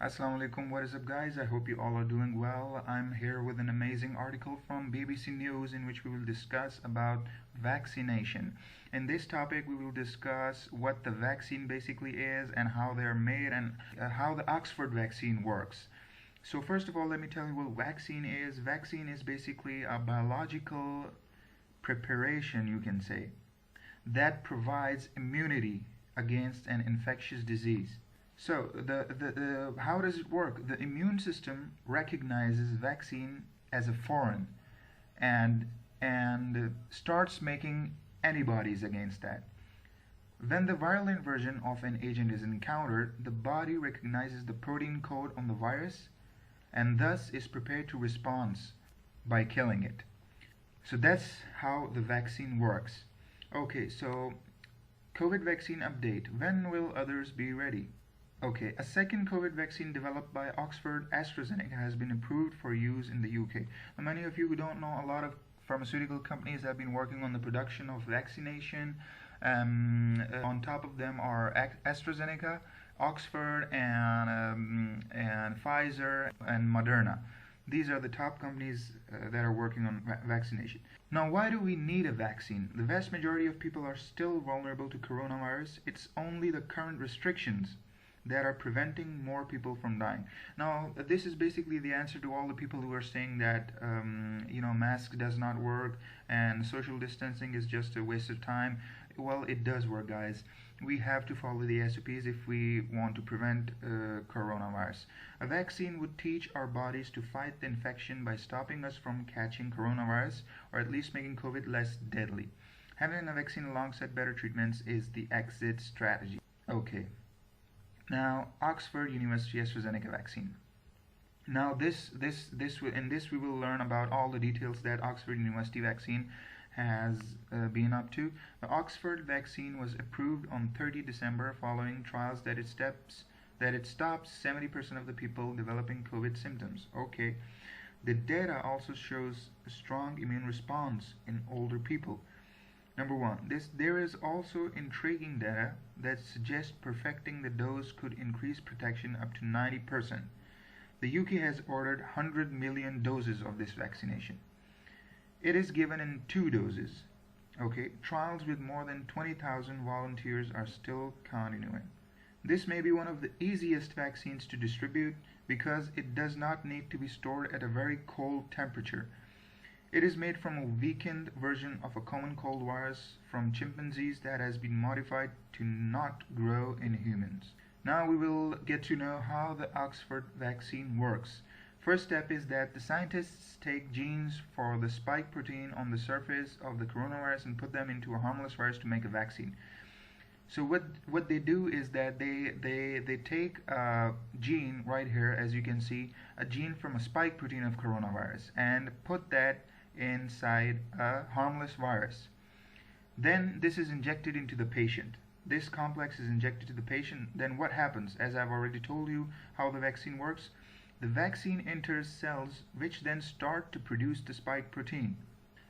Assalamu alaikum, what is up guys? I hope you all are doing well. I'm here with an amazing article from BBC News in which we will discuss about vaccination. In this topic we will discuss what the vaccine basically is and how they're made and how the Oxford vaccine works. So first of all, let me tell you what vaccine is. Vaccine is basically a biological preparation, you can say, that provides immunity against an infectious disease. So how does it work? The immune system recognizes vaccine as a foreign and starts making antibodies against that. When the virulent version of an agent is encountered, the body recognizes the protein code on the virus and thus is prepared to respond by killing it. So that's how the vaccine works. Okay, so COVID vaccine update. When will others be ready? Okay, a second COVID vaccine developed by Oxford AstraZeneca has been approved for use in the UK. Now, many of you who don't know, a lot of pharmaceutical companies have been working on the production of vaccination. On top of them are AstraZeneca, Oxford, and Pfizer and Moderna. These are the top companies that are working on vaccination. Now, why do we need a vaccine? The vast majority of people are still vulnerable to coronavirus. It's only the current restrictions that are preventing more people from dying. Now, this is basically the answer to all the people who are saying that mask does not work and social distancing is just a waste of time. Well, it does work, guys. We have to follow the SOPs if we want to prevent coronavirus. A vaccine would teach our bodies to fight the infection by stopping us from catching coronavirus, or at least making COVID less deadly. Having a vaccine alongside better treatments is the exit strategy. Okay. Now, Oxford University AstraZeneca vaccine. Now, in this we will learn about all the details that Oxford University vaccine has been up to. The Oxford vaccine was approved on 30 December following trials that it stops 70% of the people developing COVID symptoms. Okay. The data also shows a strong immune response in older people. Number one, there is also intriguing data that suggests perfecting the dose could increase protection up to 90%. The UK has ordered 100 million doses of this vaccination. It is given in 2 doses. Okay, trials with more than 20,000 volunteers are still continuing. This may be one of the easiest vaccines to distribute because it does not need to be stored at a very cold temperature. It is made from a weakened version of a common cold virus from chimpanzees that has been modified to not grow in humans. Now we will get to know how the Oxford vaccine works. First step is that the scientists take genes for the spike protein on the surface of the coronavirus and put them into a harmless virus to make a vaccine. So what they do is that they take a gene right here, as you can see, a gene from a spike protein of coronavirus, and put that inside a harmless virus. Then this is injected into the patient. This complex is injected to the patient. Then what happens? As I've already told you how the vaccine works, the vaccine enters cells which then start to produce the spike protein.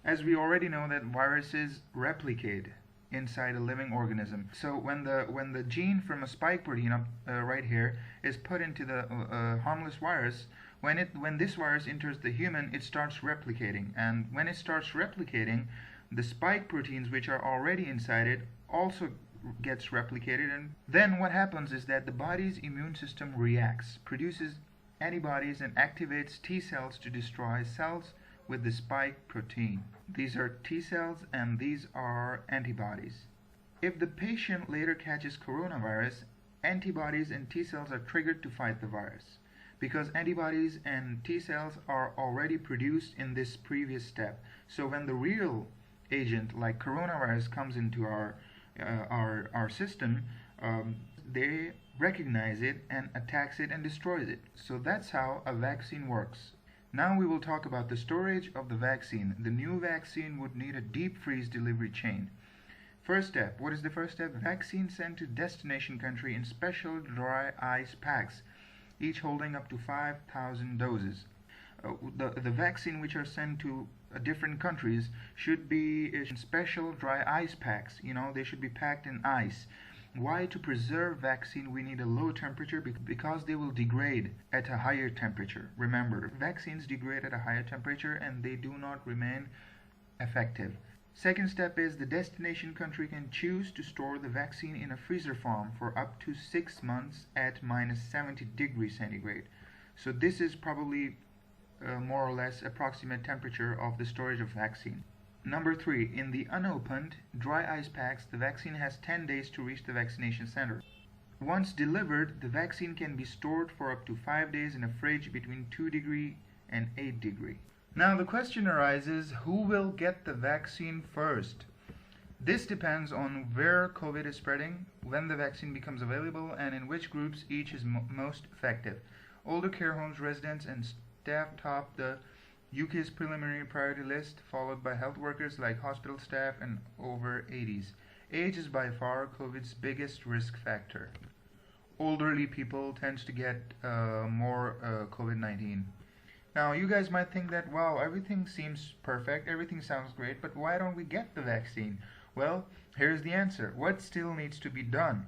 As we already know that viruses replicate inside a living organism. So when the gene from a spike protein right here is put into the harmless virus, when this virus enters the human, it starts replicating, and when it starts replicating, the spike proteins which are already inside it also gets replicated, and then what happens is that the body's immune system reacts, produces antibodies, and activates T cells to destroy cells with the spike protein. These are T cells and these are antibodies. If the patient later catches coronavirus, antibodies and T cells are triggered to fight the virus, because antibodies and T cells are already produced in this previous step. So when the real agent like coronavirus comes into our system, they recognize it and attacks it and destroys it. So that's how a vaccine works. Now we will talk about the storage of the vaccine. The new vaccine would need a deep freeze delivery chain. First step. What is the first step? Vaccine sent to destination country in special dry ice packs, each holding up to 5,000 doses. The vaccine which are sent to different countries should be in special dry ice packs. They should be packed in ice. Why? To preserve vaccine we need a low temperature because they will degrade at a higher temperature. Remember, vaccines degrade at a higher temperature and they do not remain effective. Second step is the destination country can choose to store the vaccine in a freezer form for up to 6 months at minus 70 degrees centigrade. So this is probably more or less approximate temperature of the storage of vaccine. Number 3, in the unopened dry ice packs, the vaccine has 10 days to reach the vaccination center. Once delivered, the vaccine can be stored for up to 5 days in a fridge between 2 degree and 8 degree. Now the question arises, who will get the vaccine first? This depends on where COVID is spreading, when the vaccine becomes available, and in which groups each is most effective. Older care homes residents and staff top the UK's preliminary priority list, followed by health workers like hospital staff and over 80s. Age is by far COVID's biggest risk factor. Elderly people tend to get more COVID-19. Now you guys might think that, wow, everything seems perfect, everything sounds great, but why don't we get the vaccine? Well, here's the answer. What still needs to be done?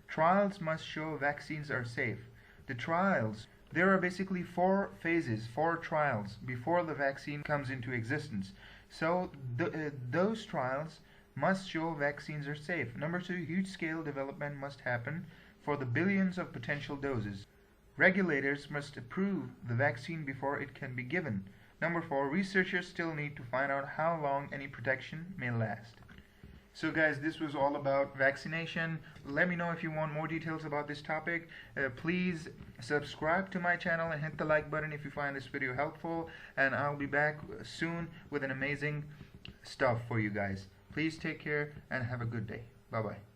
Trials must show vaccines are safe. The trials, there are basically 4 phases, 4 trials before the vaccine comes into existence. So those trials must show vaccines are safe. Number 2, huge scale development must happen for the billions of potential doses. Regulators must approve the vaccine before it can be given. Number 4, researchers still need to find out how long any protection may last. So guys, this was all about vaccination. Let me know if you want more details about this topic. Please subscribe to my channel and hit the like button if you find this video helpful. And I'll be back soon with an amazing stuff for you guys. Please take care and have a good day. Bye-bye.